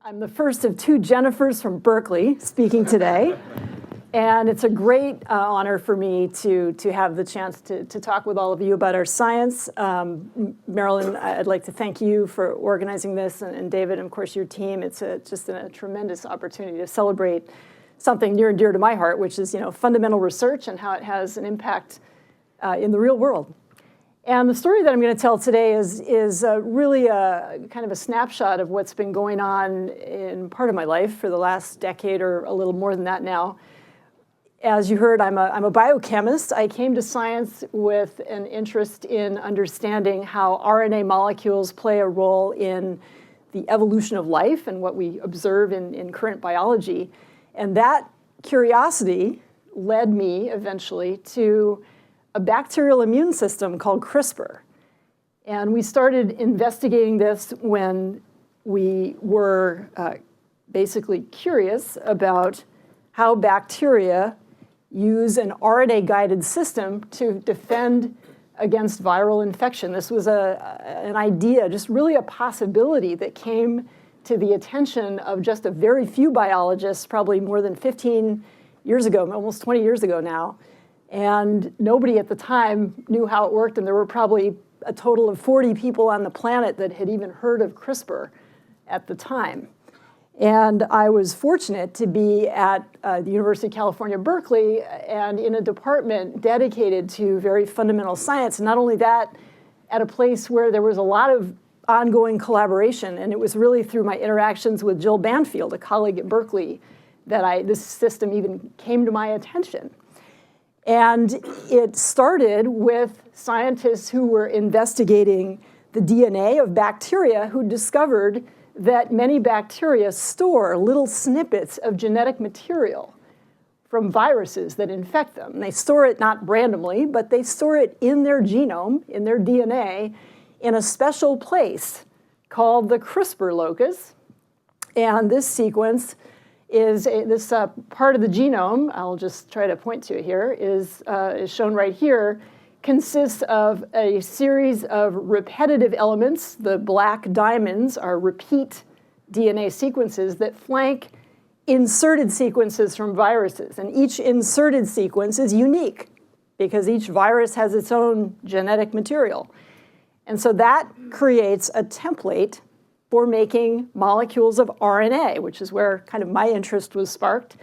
I'm the first of two Jennifers from Berkeley speaking today. And it's a great honor for me to have the chance to talk with all of you about our science. Marilyn, I'd like to thank you for organizing this, and David, and of course, your team. It's just a tremendous opportunity to celebrate something near and dear to my heart, which is fundamental research and how it has an impact in the real world. And the story that I'm going to tell today is really a kind of a snapshot of what's been going on in part of my life for the last decade or a little more than that now. As you heard, I'm a biochemist. I came to science with an interest in understanding how RNA molecules play a role in the evolution of life and what we observe in current biology. And that curiosity led me eventually to a bacterial immune system called CRISPR. And we started investigating this when we were basically curious about how bacteria use an RNA-guided system to defend against viral infection. This was an idea, just really a possibility that came to the attention of just a very few biologists, probably more than 15 years ago, almost 20 years ago now. And nobody at the time knew how it worked, and there were probably a total of 40 people on the planet that had even heard of CRISPR at the time. And I was fortunate to be at the University of California, Berkeley, and in a department dedicated to very fundamental science. And not only that, at a place where there was a lot of ongoing collaboration. And it was really through my interactions with Jill Banfield, a colleague at Berkeley, that this system even came to my attention. And it started with scientists who were investigating the DNA of bacteria who discovered that many bacteria store little snippets of genetic material from viruses that infect them. And they store it not randomly, but they store it in their genome, in their DNA, in a special place called the CRISPR locus. And this sequence is this part of the genome, I'll just try to point to it here, is shown right here, consists of a series of repetitive elements. The black diamonds are repeat DNA sequences that flank inserted sequences from viruses. And each inserted sequence is unique because each virus has its own genetic material. And so that creates a template for making molecules of RNA, which is where kind of my interest was sparked.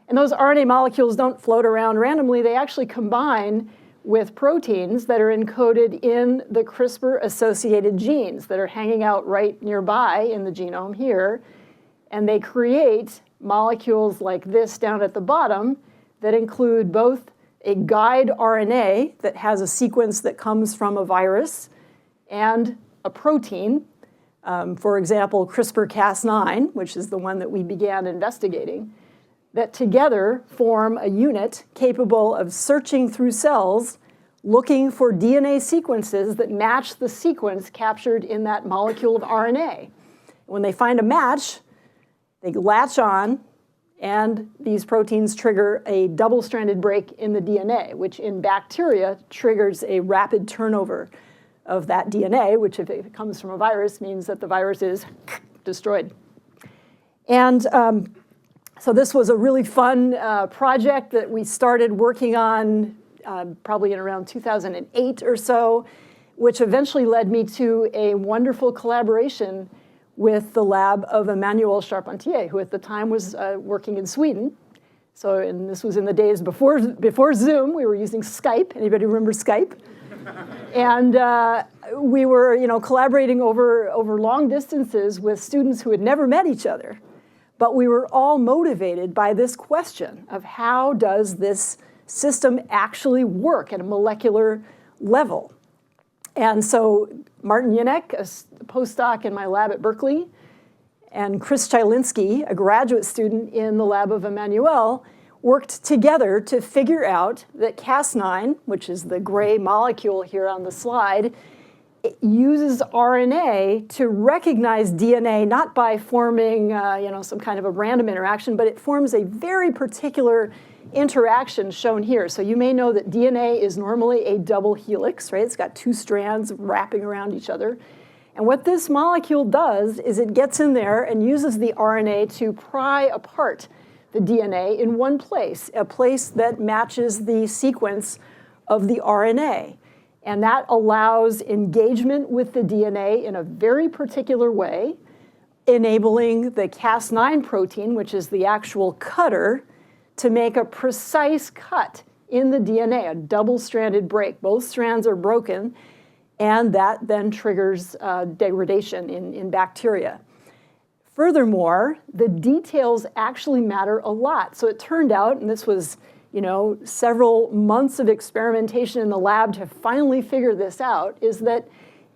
And those RNA molecules don't float around randomly. They actually combine with proteins that are encoded in the CRISPR-associated genes that are hanging out right nearby in the genome here. And they create molecules like this down at the bottom that include both a guide RNA that has a sequence that comes from a virus and a protein. For example, CRISPR-Cas9, which is the one that we began investigating, that together form a unit capable of searching through cells, looking for DNA sequences that match the sequence captured in that molecule of RNA. When they find a match, they latch on, and these proteins trigger a double-stranded break in the DNA, which in bacteria triggers a rapid turnover of that DNA, which if it comes from a virus means that the virus is destroyed. And so this was a really fun project that we started working on probably in around 2008 or so, which eventually led me to a wonderful collaboration with the lab of Emmanuel Charpentier, who at the time was working in Sweden. So, and this was in the days before Zoom. We were using Skype. Anybody remember Skype? And we were, collaborating over long distances with students who had never met each other. But we were all motivated by this question of how does this system actually work at a molecular level? And so Martin Janek, a postdoc in my lab at Berkeley, and Chris Chylinski, a graduate student in the lab of Emmanuel, worked together to figure out that Cas9, which is the gray molecule here on the slide, it uses RNA to recognize DNA, not by forming some kind of a random interaction, but it forms a very particular interaction shown here. So you may know that DNA is normally a double helix, right? It's got two strands wrapping around each other. And what this molecule does is it gets in there and uses the RNA to pry apart the DNA in one place, a place that matches the sequence of the RNA. And that allows engagement with the DNA in a very particular way, enabling the Cas9 protein, which is the actual cutter, to make a precise cut in the DNA, a double-stranded break. Both strands are broken, and that then triggers degradation in bacteria. Furthermore, the details actually matter a lot. So it turned out, and this was several months of experimentation in the lab to finally figure this out, is that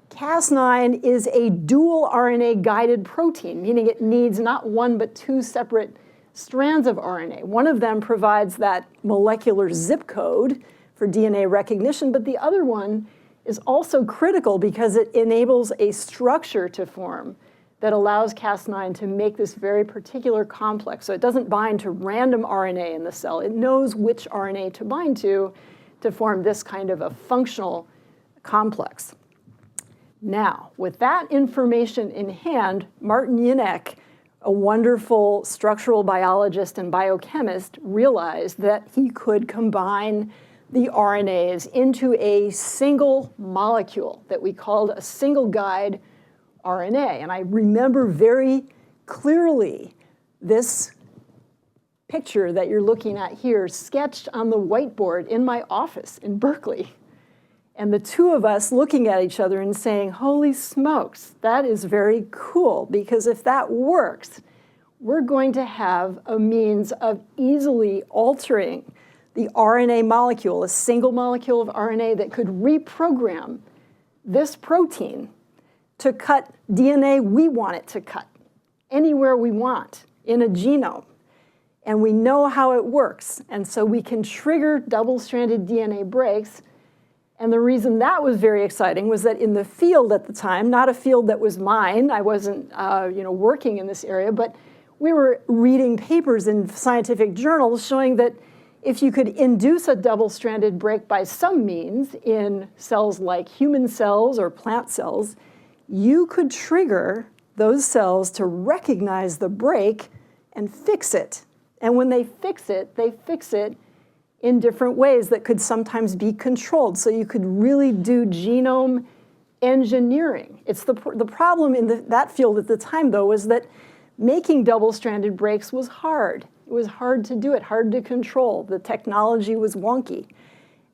Cas9 is a dual RNA-guided protein, meaning it needs not one but two separate strands of RNA. One of them provides that molecular zip code for DNA recognition, but the other one is also critical because it enables a structure to form that allows Cas9 to make this very particular complex. So it doesn't bind to random RNA in the cell. It knows which RNA to bind to form this kind of a functional complex. Now, with that information in hand, Martin Jinek, a wonderful structural biologist and biochemist, realized that he could combine the RNAs into a single molecule that we called a single guide RNA. And I remember very clearly this picture that you're looking at here sketched on the whiteboard in my office in Berkeley. And the two of us looking at each other and saying, holy smokes, that is very cool, because if that works, we're going to have a means of easily altering the RNA molecule, a single molecule of RNA that could reprogram this protein to cut DNA we want it to cut, anywhere we want in a genome. And we know how it works. And so we can trigger double-stranded DNA breaks. And the reason that was very exciting was that in the field at the time, not a field that was mine, I wasn't working in this area, but we were reading papers in scientific journals showing that if you could induce a double-stranded break by some means in cells like human cells or plant cells, you could trigger those cells to recognize the break and fix it. And when they fix it in different ways that could sometimes be controlled. So you could really do genome engineering. It's the problem in that field at the time, though, was that making double-stranded breaks was hard. It was hard to do it, hard to control. The technology was wonky.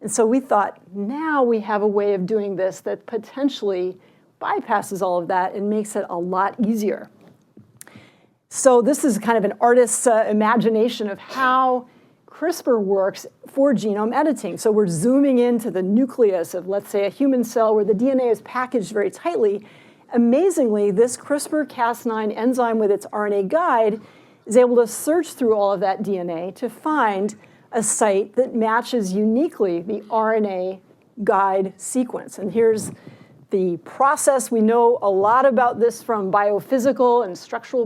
And so we thought, now we have a way of doing this that potentially bypasses all of that and makes it a lot easier. So this is kind of an artist's imagination of how CRISPR works for genome editing. So we're zooming into the nucleus of, let's say, a human cell where the DNA is packaged very tightly. Amazingly, this CRISPR-Cas9 enzyme with its RNA guide is able to search through all of that DNA to find a site that matches uniquely the RNA guide sequence. And here's the process. We know a lot about this from biophysical and structural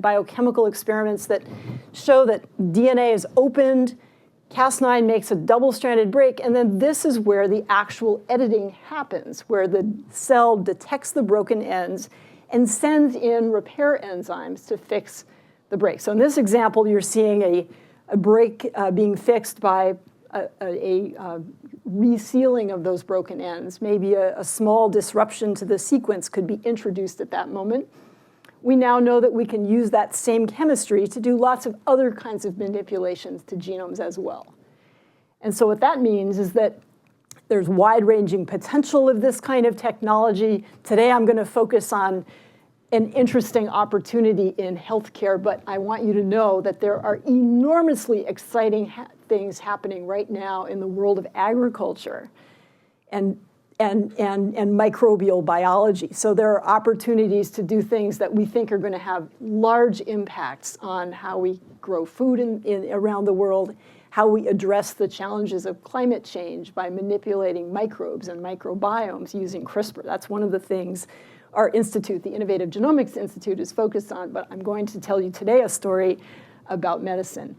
biochemical experiments that show that DNA is opened, Cas9 makes a double-stranded break, and then this is where the actual editing happens, where the cell detects the broken ends and sends in repair enzymes to fix the break. So in this example, you're seeing a break being fixed by a resealing of those broken ends. Maybe a small disruption to the sequence could be introduced at that moment. We now know that we can use that same chemistry to do lots of other kinds of manipulations to genomes as well. And so what that means is that there's wide-ranging potential of this kind of technology. Today I'm going to focus on an interesting opportunity in healthcare, but I want you to know that there are enormously exciting things happening right now in the world of agriculture and microbial biology. So there are opportunities to do things that we think are going to have large impacts on how we grow food around the world, how we address the challenges of climate change by manipulating microbes and microbiomes using CRISPR. That's one of the things our institute, the Innovative Genomics Institute, is focused on, but I'm going to tell you today a story about medicine.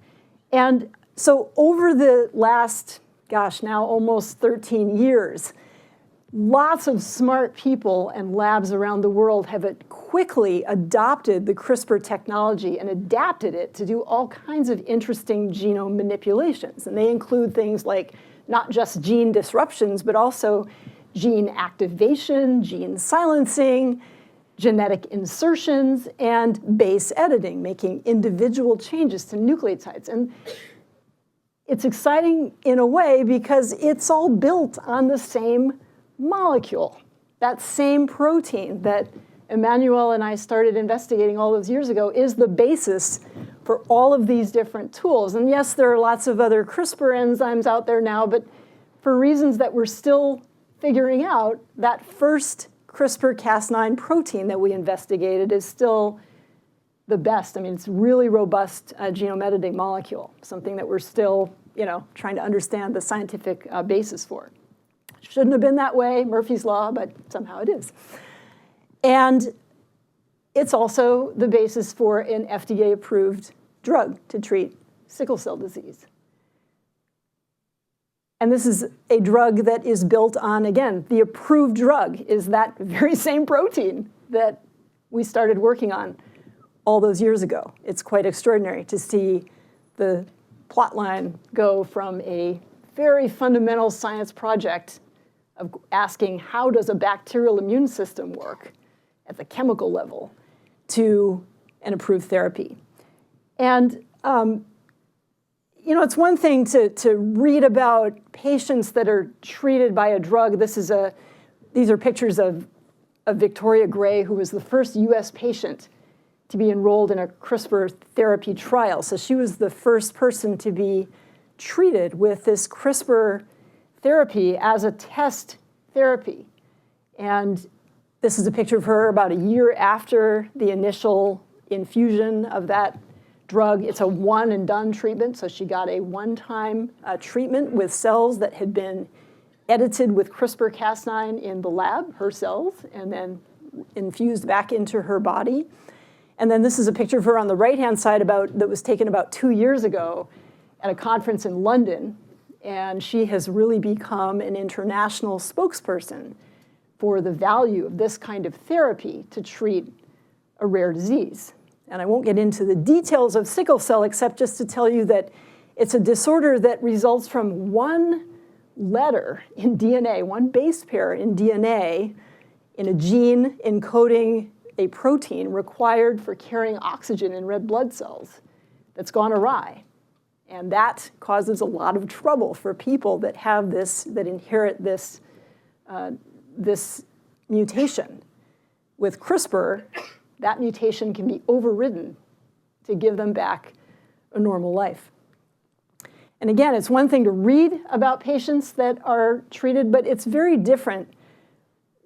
And so over the last, now almost 13 years, lots of smart people and labs around the world have quickly adopted the CRISPR technology and adapted it to do all kinds of interesting genome manipulations. And they include things like not just gene disruptions, but also gene activation, gene silencing, genetic insertions, and base editing, making individual changes to nucleotides. And it's exciting in a way because it's all built on the same molecule, that same protein that Emmanuel and I started investigating all those years ago is the basis for all of these different tools. And yes, there are lots of other CRISPR enzymes out there now, but for reasons that we're still figuring out, that first CRISPR-Cas9 protein that we investigated is still the best. I mean, it's a really robust genome editing molecule, something that we're still, trying to understand the scientific basis for. Shouldn't have been that way, Murphy's Law, but somehow it is. And it's also the basis for an FDA-approved drug to treat sickle cell disease. And this is a drug that is built on, again, the approved drug is that very same protein that we started working on all those years ago. It's quite extraordinary to see the plot line go from a very fundamental science project of asking how does a bacterial immune system work at the chemical level to an approved therapy. And it's one thing to read about patients that are treated by a drug. These are pictures of Victoria Gray, who was the first US patient to be enrolled in a CRISPR therapy trial. So she was the first person to be treated with this CRISPR therapy as a test therapy. And this is a picture of her about a year after the initial infusion of that drug. It's a one and done treatment, so she got a one-time treatment with cells that had been edited with CRISPR-Cas9 in the lab, her cells, and then infused back into her body. And then this is a picture of her on the right-hand side that was taken about 2 years ago at a conference in London. And she has really become an international spokesperson for the value of this kind of therapy to treat a rare disease. And I won't get into the details of sickle cell except just to tell you that it's a disorder that results from one letter in DNA, one base pair in DNA in a gene encoding a protein required for carrying oxygen in red blood cells that's gone awry. And that causes a lot of trouble for people that have this, that inherit this, this mutation. With CRISPR, that mutation can be overridden to give them back a normal life. And again, it's one thing to read about patients that are treated, but it's very different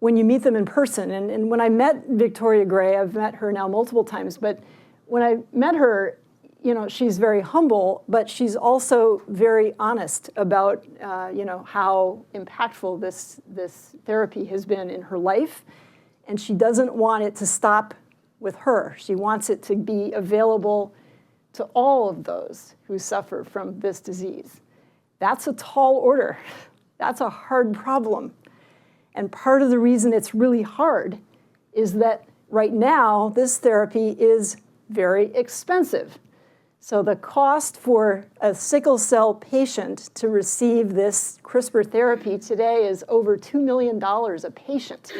when you meet them in person. And when I met Victoria Gray, I've met her now multiple times, but when I met her, she's very humble, but she's also very honest about, how impactful this therapy has been in her life. And she doesn't want it to stop with her. She wants it to be available to all of those who suffer from this disease. That's a tall order. That's a hard problem. And part of the reason it's really hard is that right now, this therapy is very expensive. So the cost for a sickle cell patient to receive this CRISPR therapy today is over $2 million a patient.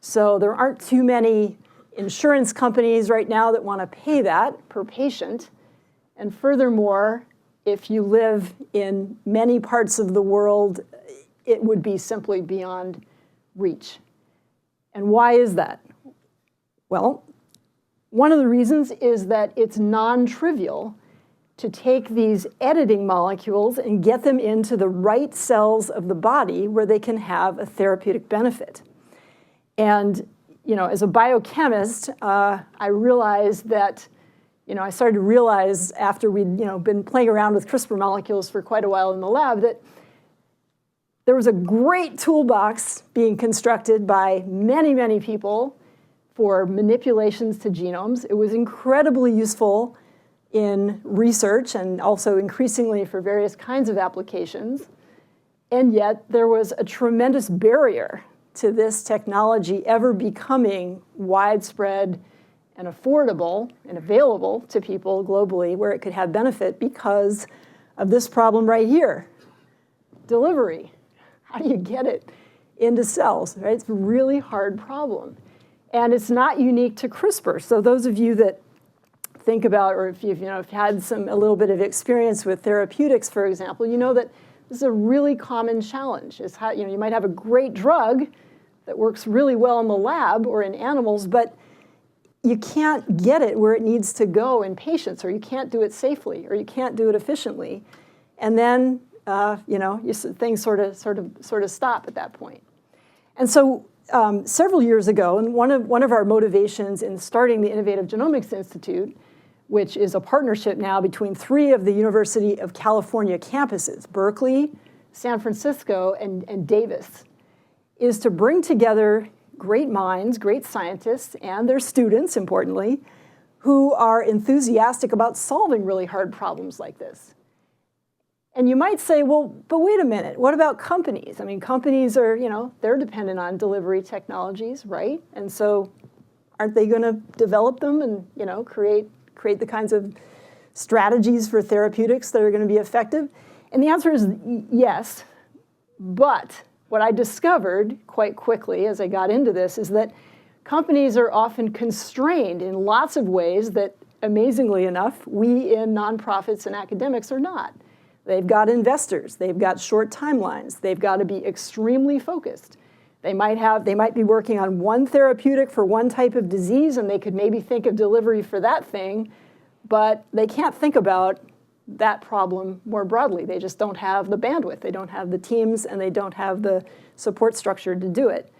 So there aren't too many insurance companies right now that want to pay that per patient. And furthermore, if you live in many parts of the world, it would be simply beyond reach. And why is that? Well, one of the reasons is that it's non-trivial to take these editing molecules and get them into the right cells of the body where they can have a therapeutic benefit. And as a biochemist, I realized that, I started to realize after we'd, been playing around with CRISPR molecules for quite a while in the lab that there was a great toolbox being constructed by many, many people for manipulations to genomes. It was incredibly useful in research and also increasingly for various kinds of applications. And yet there was a tremendous barrier to this technology ever becoming widespread and affordable and available to people globally where it could have benefit because of this problem right here, delivery. How do you get it into cells, right? It's a really hard problem. And it's not unique to CRISPR. So those of you that think about, or if you've had a little bit of experience with therapeutics, for example, you know that this is a really common challenge. Is how, you might have a great drug that works really well in the lab or in animals, but you can't get it where it needs to go in patients, or you can't do it safely, or you can't do it efficiently. And then things sort of stop at that point. And so several years ago, and one of our motivations in starting the Innovative Genomics Institute, which is a partnership now between 3 of the University of California campuses, Berkeley, San Francisco, and Davis, is to bring together great minds, great scientists, and their students, importantly, who are enthusiastic about solving really hard problems like this. And you might say, well, but wait a minute, what about companies? I mean, companies are, they're dependent on delivery technologies, right? And so aren't they going to develop them and, create the kinds of strategies for therapeutics that are going to be effective? And the answer is yes, but what I discovered quite quickly as I got into this is that companies are often constrained in lots of ways that, amazingly enough, we in nonprofits and academics are not. They've got investors, they've got short timelines, they've got to be extremely focused. They might be working on one therapeutic for one type of disease, and they could maybe think of delivery for that thing, but they can't think about that problem more broadly. They just don't have the bandwidth, they don't have the teams, and they don't have the support structure to do it.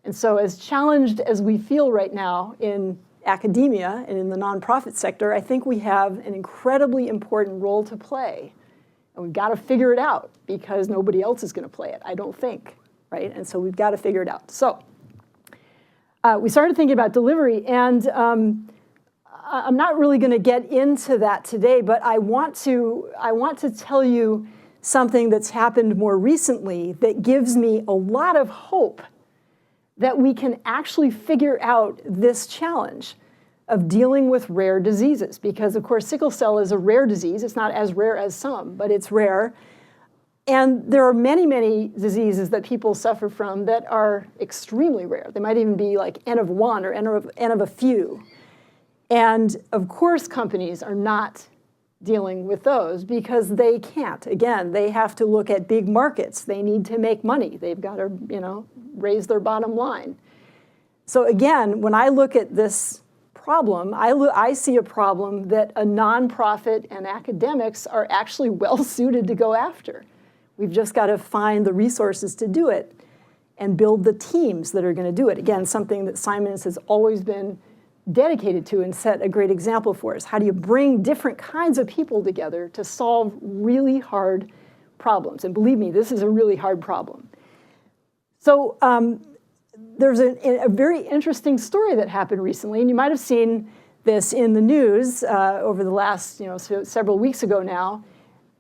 And so as challenged as we feel right now in academia and in the nonprofit sector, I think we have an incredibly important role to play. And we've got to figure it out because nobody else is going to play it, I don't think, right? And so we've got to figure it out. So we started thinking about delivery, and I'm not really going to get into that today, but I want to tell you something that's happened more recently that gives me a lot of hope that we can actually figure out this challenge of dealing with rare diseases. Because, of course, sickle cell is a rare disease. It's not as rare as some, but it's rare. And there are many, many diseases that people suffer from that are extremely rare. They might even be like N of 1 or N of a few. And, of course, companies are not dealing with those because they can't. Again, they have to look at big markets. They need to make money. They've got to, raise their bottom line. So again, when I look at this problem, I see a problem that a nonprofit and academics are actually well suited to go after. We've just got to find the resources to do it and build the teams that are going to do it. Again, something that Simons has always been dedicated to and set a great example for us. How do you bring different kinds of people together to solve really hard problems? And believe me, this is a really hard problem. So there's a very interesting story that happened recently, and you might have seen this in the news over the last several weeks ago now.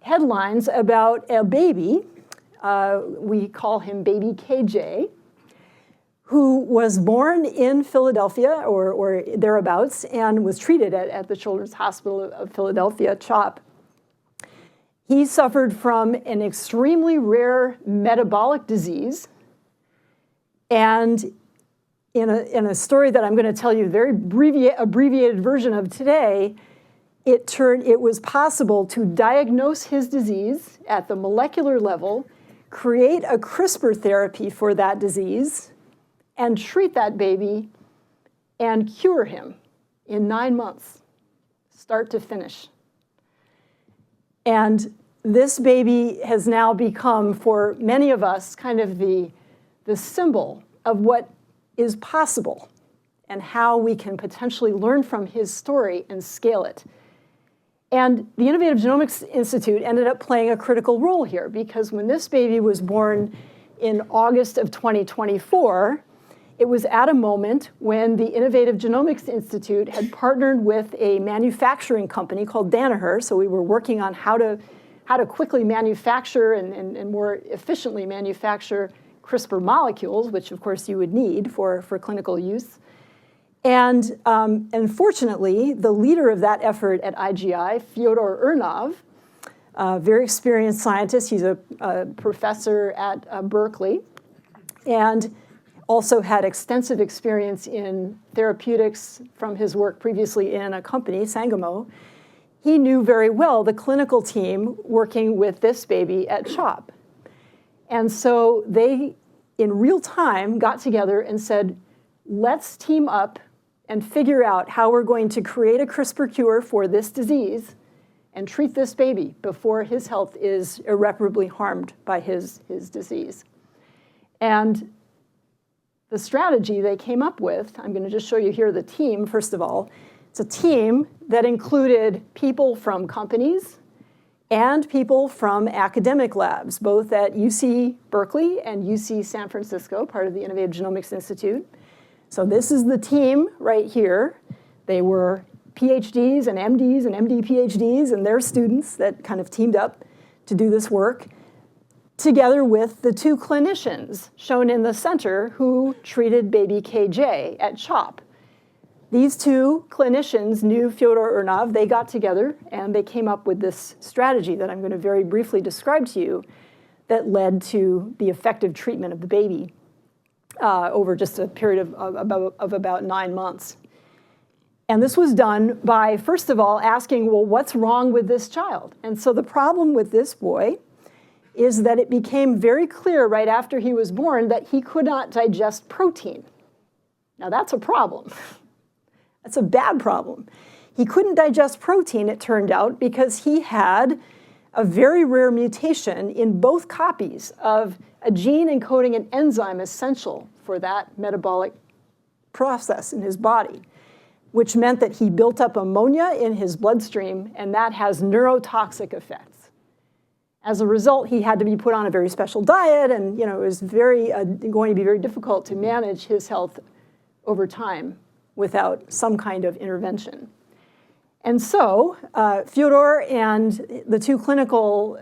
Headlines about a baby, we call him baby KJ, who was born in Philadelphia or thereabouts and was treated at the Children's Hospital of Philadelphia, CHOP. He suffered from an extremely rare metabolic disease. And in a story that I'm going to tell you, a very abbreviated version of today, it was possible to diagnose his disease at the molecular level, create a CRISPR therapy for that disease, and treat that baby and cure him in 9 months, start to finish. And this baby has now become, for many of us, kind of the symbol of what is possible and how we can potentially learn from his story and scale it. And the Innovative Genomics Institute ended up playing a critical role here because when this baby was born in August of 2024, it was at a moment when the Innovative Genomics Institute had partnered with a manufacturing company called Danaher. So we were working on how how to quickly manufacture and more efficiently manufacture CRISPR molecules, which of course you would need for clinical use. And fortunately, the leader of that effort at IGI, Fyodor Urnov, a very experienced scientist, he's a professor at Berkeley, and also had extensive experience in therapeutics from his work previously in a company, Sangamo. He knew very well the clinical team working with this baby at CHOP. And so they, in real time, got together and said, let's team up and figure out how we're going to create a CRISPR cure for this disease and treat this baby before his health is irreparably harmed by his disease. And the strategy they came up with, I'm going to just show you here the team, first of all. It's a team that included people from companies and people from academic labs, both at UC Berkeley and UC San Francisco, part of the Innovative Genomics Institute. So this is the team right here. They were PhDs and MDs and MD PhDs and their students that kind of teamed up to do this work, together with the two clinicians shown in the center who treated baby KJ at CHOP. These two clinicians knew Fyodor Urnov. They got together and they came up with this strategy that I'm going to very briefly describe to you that led to the effective treatment of the baby over just a period of about 9 months. And this was done by, first of all, asking, well, what's wrong with this child? And so the problem with this boy is that it became very clear right after he was born that he could not digest protein. Now that's a problem. That's a bad problem. He couldn't digest protein, it turned out, because he had a very rare mutation in both copies of a gene encoding an enzyme essential for that metabolic process in his body, which meant that he built up ammonia in his bloodstream, and that has neurotoxic effects. As a result, he had to be put on a very special diet, and it was going to be very difficult to manage his health over time without some kind of intervention. And so Fyodor and the two clinical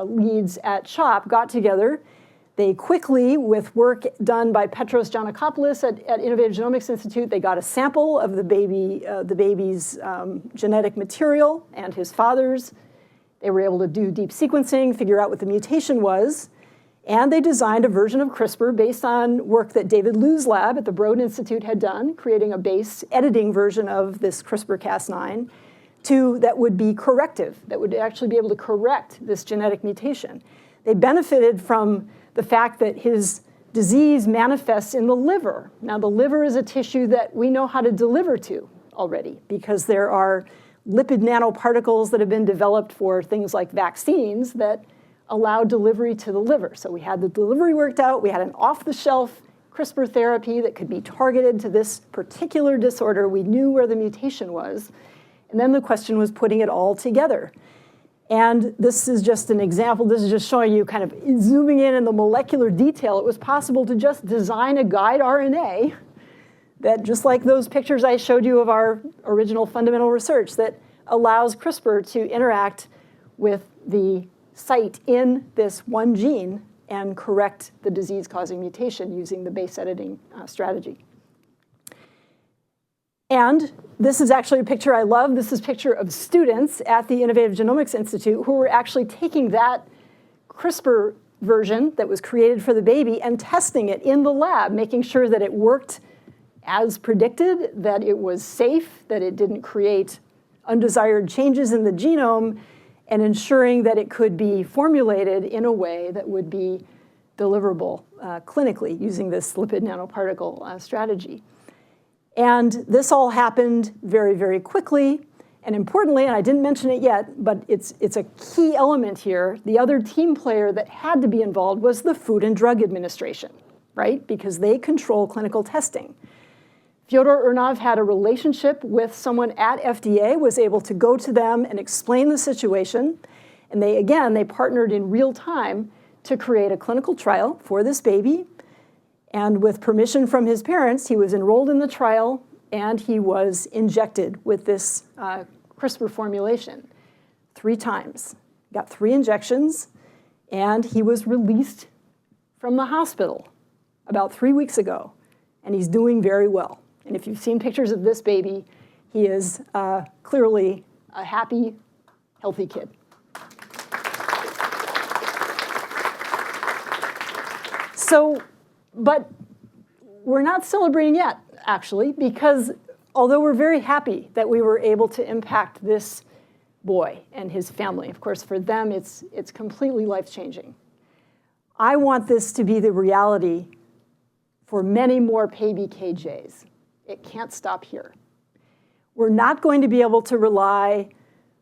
leads at CHOP got together. They quickly, with work done by Petros Giannakopoulos at Innovative Genomics Institute, they got a sample of the baby's genetic material and his father's. They were able to do deep sequencing, figure out what the mutation was, and they designed a version of CRISPR based on work that David Liu's lab at the Broad Institute had done, creating a base editing version of this CRISPR-Cas9 that would be corrective, that would actually be able to correct this genetic mutation. They benefited from the fact that his disease manifests in the liver. Now, the liver is a tissue that we know how to deliver to already because there are lipid nanoparticles that have been developed for things like vaccines that allow delivery to the liver. So we had the delivery worked out. We had an off-the-shelf CRISPR therapy that could be targeted to this particular disorder. We knew where the mutation was. And then the question was putting it all together. And this is just an example. This is just showing you kind of zooming in the molecular detail. It was possible to just design a guide RNA that, just like those pictures I showed you of our original fundamental research, that allows CRISPR to interact with the site in this one gene and correct the disease-causing mutation using the base editing strategy. And this is actually a picture I love. This is a picture of students at the Innovative Genomics Institute who were actually taking that CRISPR version that was created for the baby and testing it in the lab, making sure that it worked as predicted, that it was safe, that it didn't create undesired changes in the genome, and ensuring that it could be formulated in a way that would be deliverable clinically using this lipid nanoparticle strategy. And this all happened very, very quickly. And importantly, and I didn't mention it yet, but it's a key element here, the other team player that had to be involved was the Food and Drug Administration, right? Because they control clinical testing. Fyodor Urnov had a relationship with someone at FDA, was able to go to them and explain the situation. And they partnered in real time to create a clinical trial for this baby. And with permission from his parents, he was enrolled in the trial and he was injected with this CRISPR formulation 3 times. got 3 injections, and he was released from the hospital about 3 weeks ago, and he's doing very well. And if you've seen pictures of this baby, he is clearly a happy, healthy kid. So, but we're not celebrating yet, actually, because although we're very happy that we were able to impact this boy and his family, of course, for them, it's completely life-changing. I want this to be the reality for many more PBKJs. It can't stop here. We're not going to be able to rely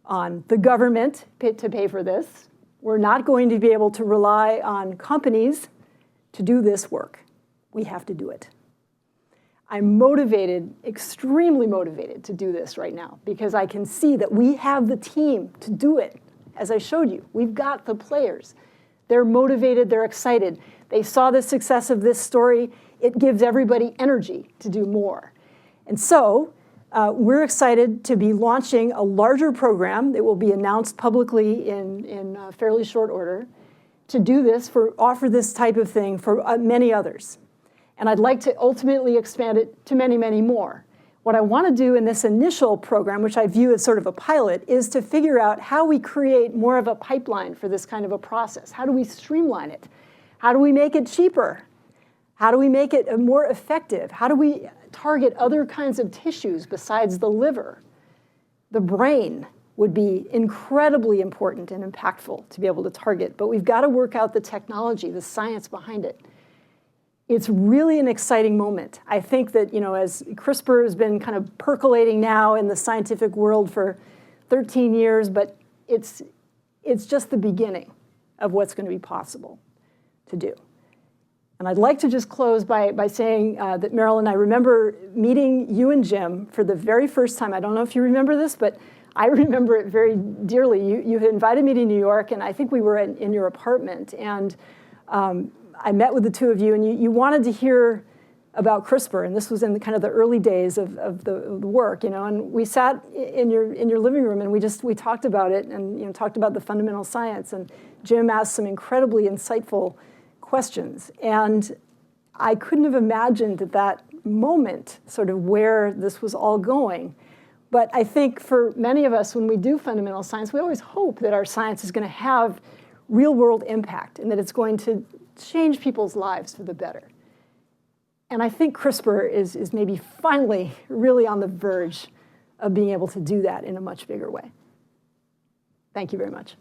on the government to pay for this. We're not going to be able to rely on companies to do this work. We have to do it. I'm motivated, extremely motivated to do this right now because I can see that we have the team to do it. As I showed you, we've got the players. They're motivated, they're excited. They saw the success of this story. It gives everybody energy to do more. And so we're excited to be launching a larger program that will be announced publicly in fairly short order to do this, offer this type of thing for many others. And I'd like to ultimately expand it to many, many more. What I want to do in this initial program, which I view as sort of a pilot, is to figure out how we create more of a pipeline for this kind of a process. How do we streamline it? How do we make it cheaper? How do we make it more effective? How do we target other kinds of tissues besides the liver? The brain would be incredibly important and impactful to be able to target, but we've got to work out the technology, the science behind it. It's really an exciting moment. I think that, as CRISPR has been kind of percolating now in the scientific world for 13 years, but it's just the beginning of what's going to be possible to do. And I'd like to just close by saying that Marilyn, I remember meeting you and Jim for the very first time. I don't know if you remember this, but I remember it very dearly. You had invited me to New York, and I think we were in your apartment. And I met with the two of you, and you wanted to hear about CRISPR, and this was in kind of the early days of the work, and we sat in your living room, and we talked about it, and talked about the fundamental science, and Jim asked some incredibly insightful questions, and I couldn't have imagined at that moment sort of where this was all going. But I think for many of us, when we do fundamental science, we always hope that our science is going to have real-world impact and that it's going to change people's lives for the better. And I think CRISPR is maybe finally really on the verge of being able to do that in a much bigger way. Thank you very much.